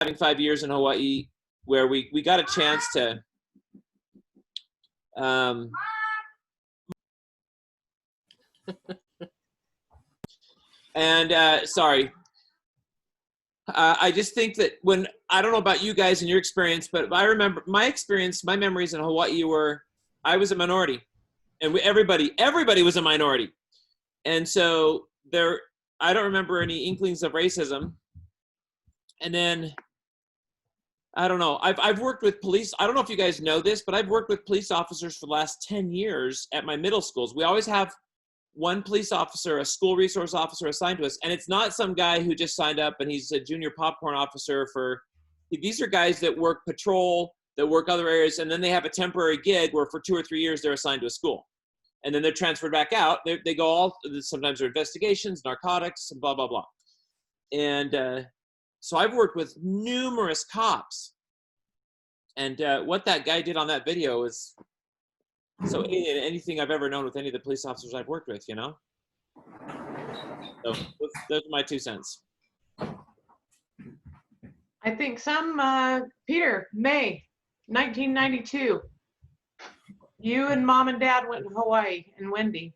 having 5 years in Hawaii where we got a chance to sorry. I just think that I don't know about you guys and your experience, but I remember my experience, my memories in Hawaii were I was a minority, and everybody was a minority. And so I don't remember any inklings of racism. And then, I don't know, I've worked with police. I don't know if you guys know this, but I've worked with police officers for the last 10 years at my middle schools. We always have one police officer, a school resource officer assigned to us. And it's not some guy who just signed up and he's a junior popcorn officer these are guys that work patrol, that work other areas, and then they have a temporary gig where for 2 or 3 years they're assigned to a school. And then they're transferred back out. They go sometimes they're investigations, narcotics, and blah, blah, blah. And so I've worked with numerous cops. And what that guy did on that video is so alien to anything I've ever known with any of the police officers I've worked with, you know? So those are my 2 cents. I think Peter, May 1992. You and Mom and Dad went to Hawaii, and Wendy.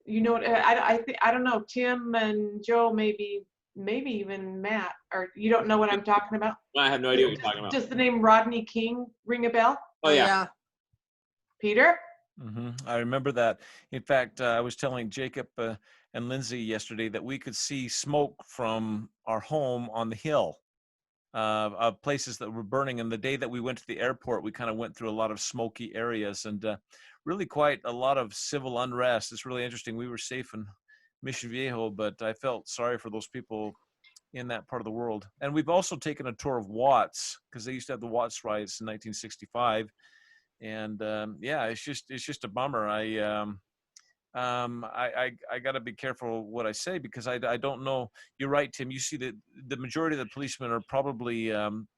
You know what? I don't know. Tim and Joe, maybe even Matt. Or you don't know what I'm talking about? I have no idea what you're talking about. Does the name Rodney King ring a bell? Oh yeah. Peter? Mm-hmm. I remember that. In fact, I was telling Jacob and Lindsay yesterday that we could see smoke from our home on the hill of places that were burning. And the day that we went to the airport, we kind of went through a lot of smoky areas and really quite a lot of civil unrest. It's really interesting. We were safe in Mission Viejo, but I felt sorry for those people in that part of the world. And we've also taken a tour of Watts because they used to have the Watts riots in 1965. And it's just a bummer. I got to be careful what I say because I don't know. You're right, Tim. You see that the majority of the policemen are probably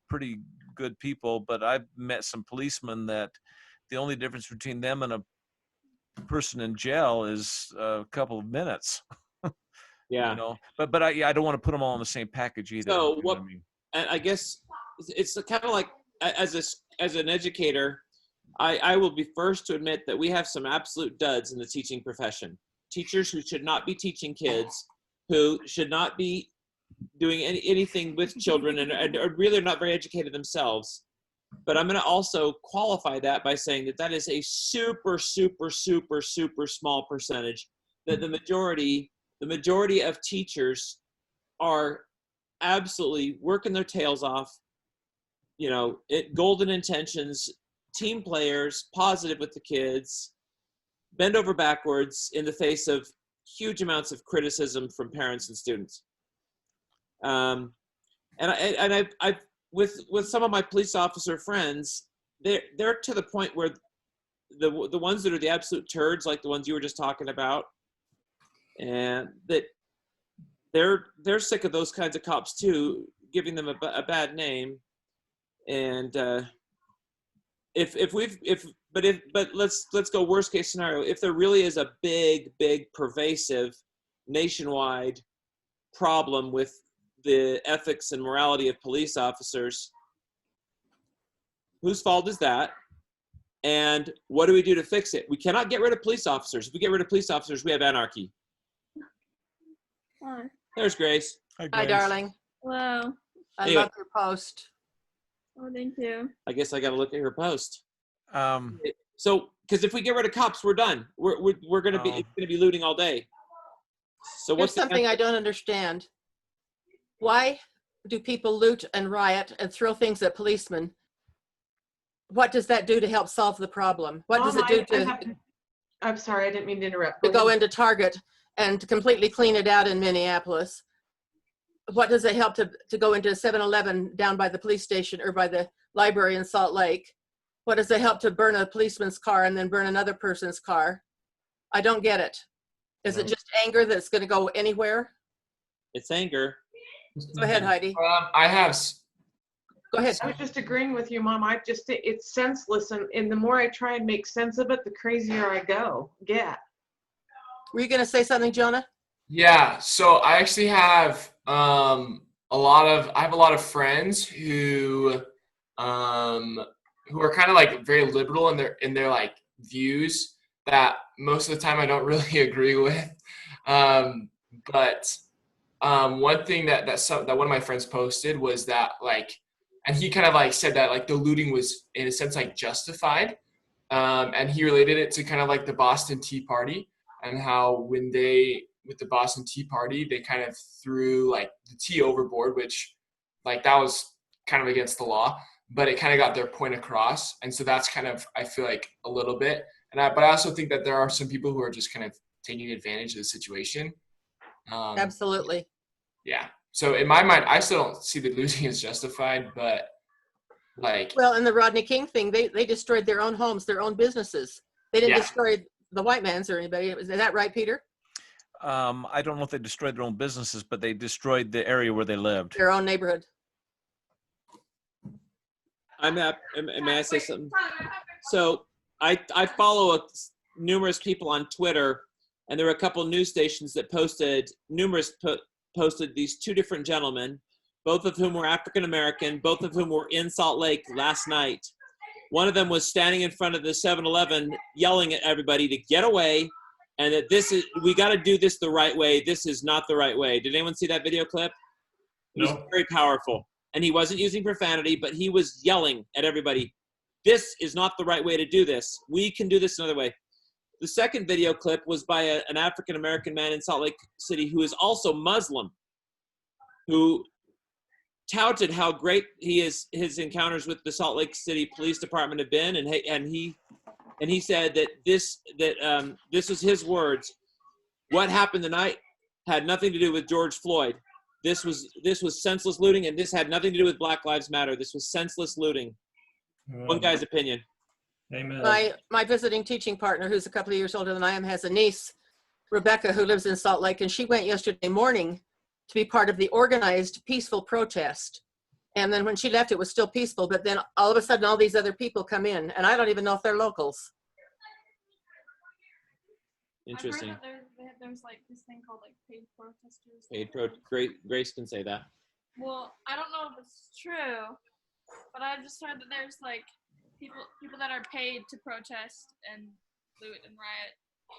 pretty good people, but I've met some policemen that the only difference between them and a person in jail is a couple of minutes. Yeah. You know, but I don't want to put them all in the same package either. So you know what I mean? I guess it's kind of like as an educator, I will be first to admit that we have some absolute duds in the teaching profession. Teachers who should not be teaching kids, who should not be doing anything with children and are really not very educated themselves. But I'm going to also qualify that by saying that is a super, super, super, super small percentage. That the majority of teachers are absolutely working their tails off, you know, golden intentions, team players, positive with the kids, bend over backwards in the face of huge amounts of criticism from parents and students. And I've with some of my police officer friends, they're to the point where the ones that are the absolute turds, like the ones you were just talking about, and that they're sick of those kinds of cops too, giving them a bad name. And but let's go worst case scenario. If there really is a big pervasive nationwide problem with the ethics and morality of police officers, whose fault is that? And what do we do to fix it? We cannot get rid of police officers. If we get rid of police officers, we have anarchy. Hi. There's Grace. Hi, darling. Hello. I Anyway. love your post. Oh, thank you. I guess I got to look at her post. Um, So, because if we get rid of cops, we're done. We're going to be, it's going to be looting all day. So Here's what's the something I don't understand. Why do people loot and riot and throw things at policemen? What does that do to help solve the problem? What does it do I'm sorry, I didn't mean to interrupt. to go into Target and to completely clean it out in Minneapolis? What does it help to go into 7-Eleven down by the police station or by the library in Salt Lake? What does it help to burn a policeman's car and then burn another person's car? I don't get it. Is it just anger that's going to go anywhere? It's anger. Go ahead, Heidi. I have. Go ahead. I was just agreeing with you, Mom. It's senseless, and the more I try and make sense of it, the crazier I get. Were you going to say something, Jonah? Yeah, so I actually have I have a lot of friends who are kind of like very liberal in their like views that most of the time I don't really agree with. But one thing that one of my friends posted was that like, and he kind of like said that like the looting was in a sense like justified, and he related it to kind of like the Boston Tea Party and how with the Boston Tea Party they kind of threw like the tea overboard, which like that was kind of against the law, but it kind of got their point across, and so that's kind of I feel like a little bit, but I also think that there are some people who are just kind of taking advantage of the situation. Absolutely. Yeah. So in my mind, I still don't see the looting as justified, but like, Well, and the Rodney King thing, they destroyed their own homes, their own businesses. They didn't Yeah. destroy the white man's or anybody. Is that right, Peter? I don't know if they destroyed their own businesses, but they destroyed the area where they lived. Their own neighborhood. May I say something? So I follow numerous people on Twitter, and there were a couple news stations that posted posted these two different gentlemen, both of whom were African American, both of whom were in Salt Lake last night. One of them was standing in front of the 7-Eleven yelling at everybody to get away, and that we got to do this the right way. This is not the right way. Did anyone see that video clip? It was very powerful. And he wasn't using profanity, but he was yelling at everybody, this is not the right way to do this. We can do this another way. The second video clip was by an African-American man in Salt Lake City who is also Muslim, who touted how great his encounters with the Salt Lake City Police Department have been, and he said that this was his words. What happened tonight had nothing to do with George Floyd. This was senseless looting, and this had nothing to do with Black Lives Matter. This was senseless looting. One guy's opinion. Amen. My visiting teaching partner, who's a couple of years older than I am, has a niece, Rebecca, who lives in Salt Lake, and she went yesterday morning to be part of the organized peaceful protest. And then when she left, it was still peaceful, but then all of a sudden all these other people come in, and I don't even know if they're locals. Interesting. I've heard that there's like this thing called like paid protesters. Grace can say that. Well, I don't know if it's true, but I just heard that there's like people that are paid to protest and loot and riot.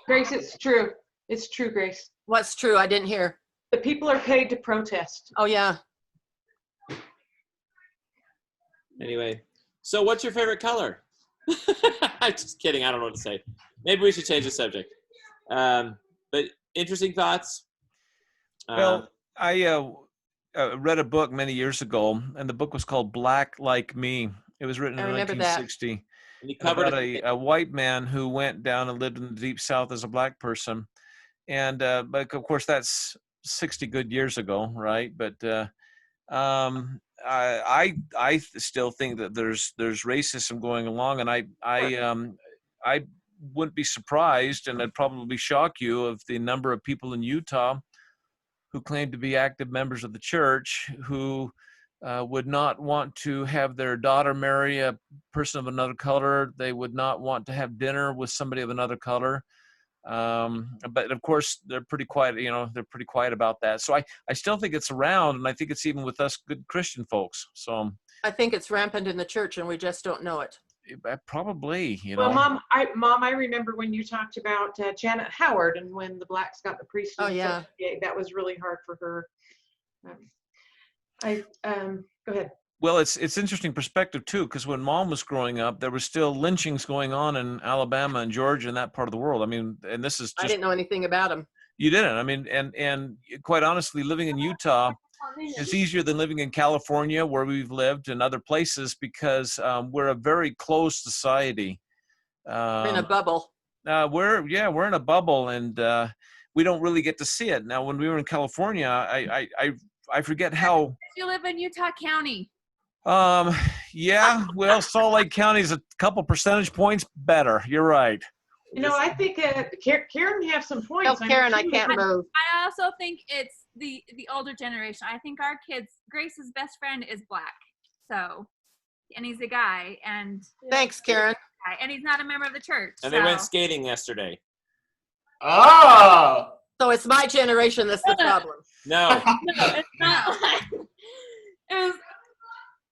Grace, it's true. It's true, Grace. What's true? I didn't hear. The people are paid to protest. Oh, yeah. Anyway, so what's your favorite color? I'm just kidding. I don't know what to say. Maybe we should change the subject. But interesting thoughts. Well, I read a book many years ago, and the book was called Black Like Me. It was written in I remember that. 1960. and you covered About it. a white man who went down and lived in the deep South as a black person. And but of course, that's 60 good years ago, right? But I still think that there's racism going along, and I wouldn't be surprised, and I'd probably shock you, of the number of people in Utah who claim to be active members of the church who would not want to have their daughter marry a person of another color. They would not want to have dinner with somebody of another color. But of course, they're pretty quiet. They're pretty quiet about that. So I still think it's around, and I think it's even with us good Christian folks. So I think it's rampant in the church, and we just don't know it. probably, Well, Mom, I remember when you talked about Janet Howard and when the blacks got the priesthood. Oh, yeah. That was really hard for her. Go ahead. Well, it's interesting perspective too, because when Mom was growing up, there was still lynchings going on in Alabama and Georgia and that part of the world. I mean, and this is I just, didn't know anything about them. you didn't. I mean, and quite honestly, living in Utah is easier than living in California, where we've lived, and other places, because we're a very closed society. We're in a bubble. We're in a bubble, and we don't really get to see it. Now, when we were in California, I forget how. You live in Utah County. Yeah, well, Salt Lake County is a couple percentage points better. You're right. I think Karen have some points. Tell Karen I can't move. I also think it's the older generation. I think our kids, Grace's best friend is black, and he's a guy, and Thanks, Karen. and he's not a member of the church. And they went skating yesterday. oh, So it's my generation that's the problem. No, No, it's not. It was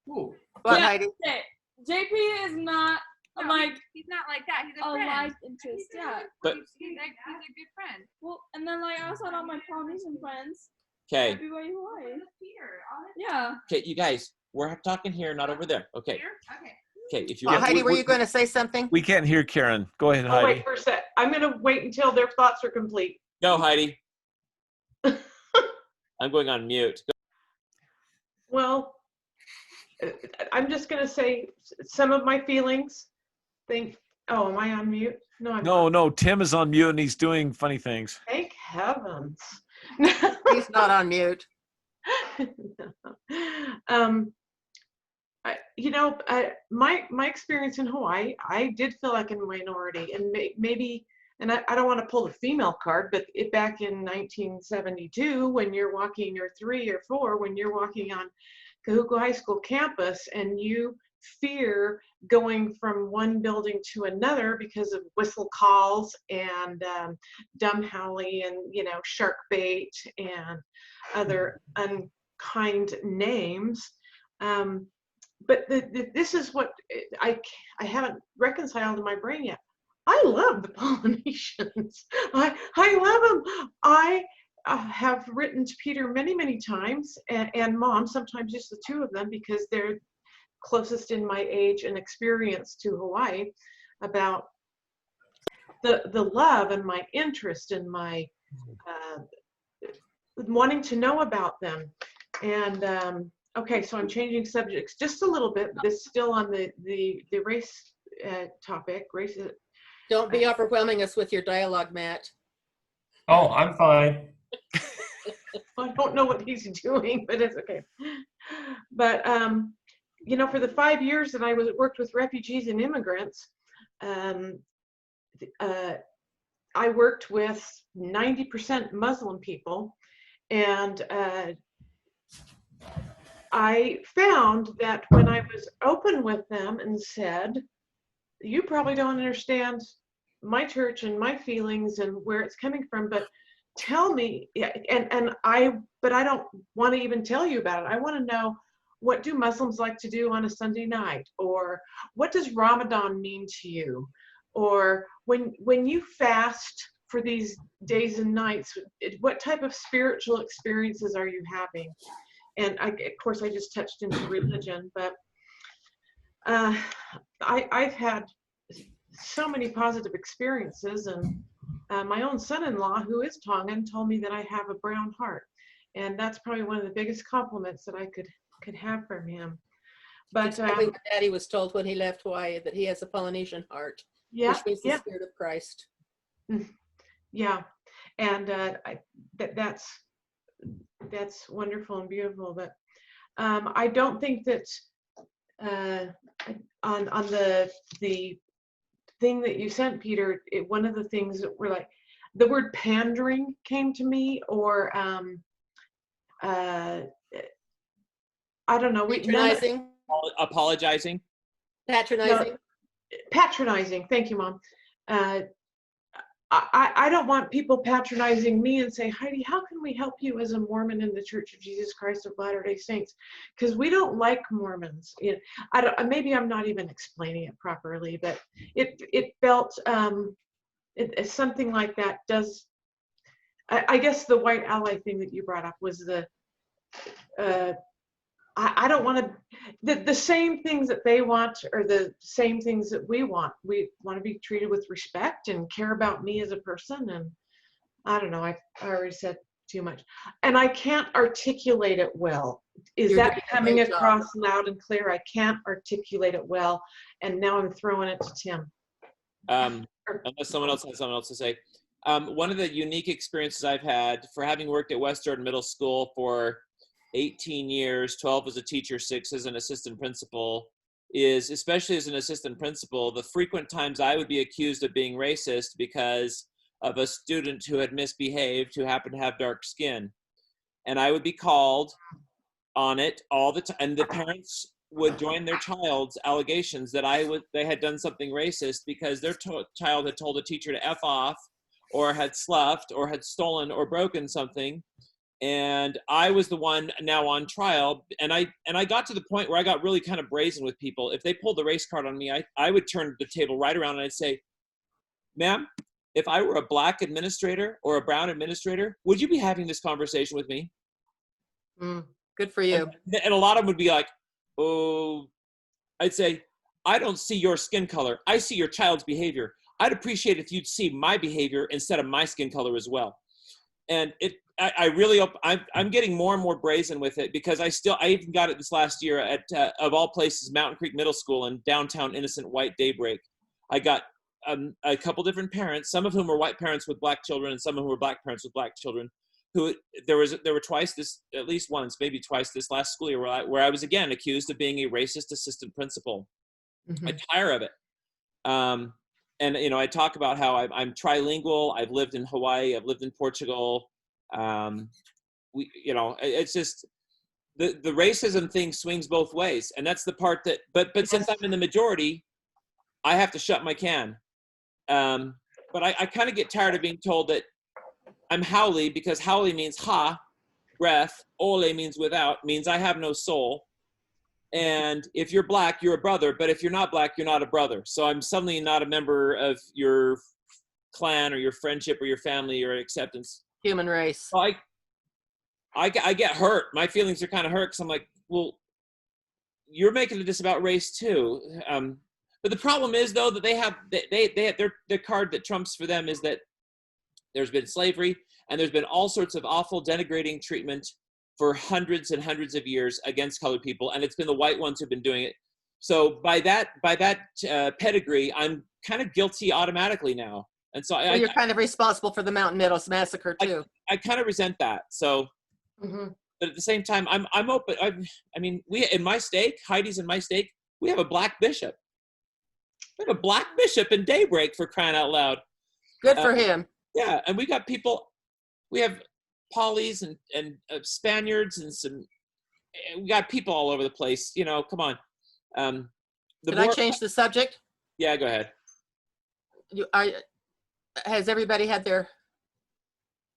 Ooh. What, Yeah. Heidi? okay. JP is not No, like he's not like that. He's a a friend. like interest. Yeah. But- he's a good friend. Well, and then like I also had all my Polynesian friends. Okay. Everybody Hawaii. Peter. Yeah. Okay, you guys, we're talking here, not over there. Okay. Peter? Okay. Okay. If you Oh, want, Heidi, were you going to say something? We can't hear Karen. Go ahead, Oh, Heidi. wait for a sec. I'm going to wait until their thoughts are complete. go, Heidi. I'm going on mute. Well, I'm just going to say some of my feelings. Oh, am I on mute? No, I'm not. No, Tim is on mute and he's doing funny things. Thank heavens. He's not on mute. My experience in Hawaii, I did feel like a minority, and maybe, and I don't want to pull the female card, but back in 1972, when you're walking, or 3 or 4, when you're walking on Kahuku High School campus, and you fear going from one building to another because of whistle calls and dumb howley and shark bait and other unkind names. But this is what I haven't reconciled in my brain yet. I love the Polynesians. I love them. I have written to Peter many times, and Mom, sometimes just the two of them, because they're closest in my age and experience to Hawaii, about the love and my interest and my wanting to know about them. And okay, so I'm changing subjects just a little bit, but it's still on the race topic. Race. Don't be overwhelming us with your dialogue, Matt. Oh, I'm fine. I don't know what he's doing, but it's okay. But for the 5 years that I worked with refugees and immigrants, I worked with 90% Muslim people, and I found that when I was open with them and said, you probably don't understand my church and my feelings and where it's coming from, but tell me, but I don't want to even tell you about it. I want to know, what do Muslims like to do on a Sunday night? Or what does Ramadan mean to you? Or when you fast for these days and nights, what type of spiritual experiences are you having? And of course, I just touched into religion, but I've had so many positive experiences, and my own son-in-law, who is Tongan, told me that I have a brown heart, and that's probably one of the biggest compliments that I could have from him. But Exactly what Daddy was told when he left Hawaii, that he has a Polynesian heart, yeah, which means the Spirit of Christ. yeah, and that's wonderful and beautiful. But I don't think that on the thing that you sent, Peter, one of the things that were like, the word pandering came to me, or I don't know. Patronizing. Apologizing. Patronizing. Patronizing. Thank you, Mom. I don't want people patronizing me and say, Heidi, how can we help you as a Mormon in the Church of Jesus Christ of Latter-day Saints? Because we don't like Mormons. Maybe I'm not even explaining it properly, but it felt something like that does. I guess the white ally thing that you brought up was I don't want to, the same things that they want are the same things that we want. We want to be treated with respect and care about me as a person. And I don't know, I already said too much. And I can't articulate it well. Is You're that doing a coming great job. across loud and clear? I can't articulate it well. And now I'm throwing it to Tim. Unless someone else has something else to say. One of the unique experiences I've had for having worked at West Jordan Middle School for 18 years, 12 as a teacher, 6 as an assistant principal, is, especially as an assistant principal, the frequent times I would be accused of being racist because of a student who had misbehaved, who happened to have dark skin. And I would be called on it all the time. And the parents would join their child's allegations that they had done something racist because their child had told a teacher to F off, or had sloughed, or had stolen or broken something. and I was the one now on trial. And I got to the point where I got really kind of brazen with people. If they pulled the race card on me, I would turn the table right around and I'd say, ma'am, if I were a black administrator or a brown administrator, would you be having this conversation with me? Good for you. And a lot of them would be like, oh, I'd say, I don't see your skin color. I see your child's behavior. I'd appreciate if you'd see my behavior instead of my skin color as well. And I really hope, I'm getting more and more brazen with it, because I even got it this last year at, of all places, Mountain Creek Middle School in downtown innocent white Daybreak. I got a couple different parents, some of whom were white parents with black children and some of whom were black parents with black children, who there were twice this, at least once, maybe twice this last school year where I was again accused of being a racist assistant principal. Mhm. I tire of it. And, you know, I talk about how I'm trilingual. I've lived in Hawaii. I've lived in Portugal. You know, it's just the racism thing swings both ways. And that's the part that, but since I'm in the majority, I have to shut my can. But I kind of get tired of being told that I'm haole, because haole means ha, breath, ole means without, means I have no soul. And if you're black, you're a brother, but if you're not black, you're not a brother. So I'm suddenly not a member of your clan or your friendship or your family or acceptance. Human race. So I get hurt. My feelings are kind of hurt, because I'm like, well, you're making this about race too. But the problem is, though, that they have their card that trumps for them is that there's been slavery and there's been all sorts of awful, denigrating treatment for hundreds and hundreds of years against colored people, and it's been the white ones who've been doing it. So by that pedigree, I'm kind of guilty automatically now, and so Well, you're kind of responsible for the Mountain Meadows massacre too. I kind of resent that. So, Mhm. but at the same time, I'm open. I mean, we in my stake, Heidi's in my stake, we have a black bishop. We have a black bishop in Daybreak, for crying out loud. Good for him. Yeah, and we got people. We have Pollies and Spaniards and we got people all over the place. You know, come on. Can I change the subject? Yeah, go ahead. Has everybody had their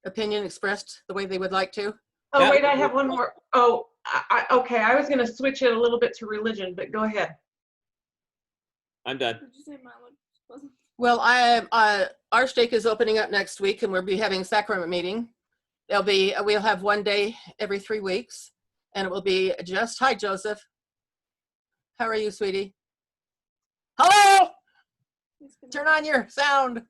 opinion expressed the way they would like to? Oh, Yeah. wait, I have one more. Oh, okay. I was going to switch it a little bit to religion, but go ahead. I'm done. Did you say mine wasn't? Well, our stake is opening up next week, and we'll be having a sacrament meeting. We'll have one day every 3 weeks, and it will be just, hi, Joseph. How are you, sweetie? Hello! Turn on your sound.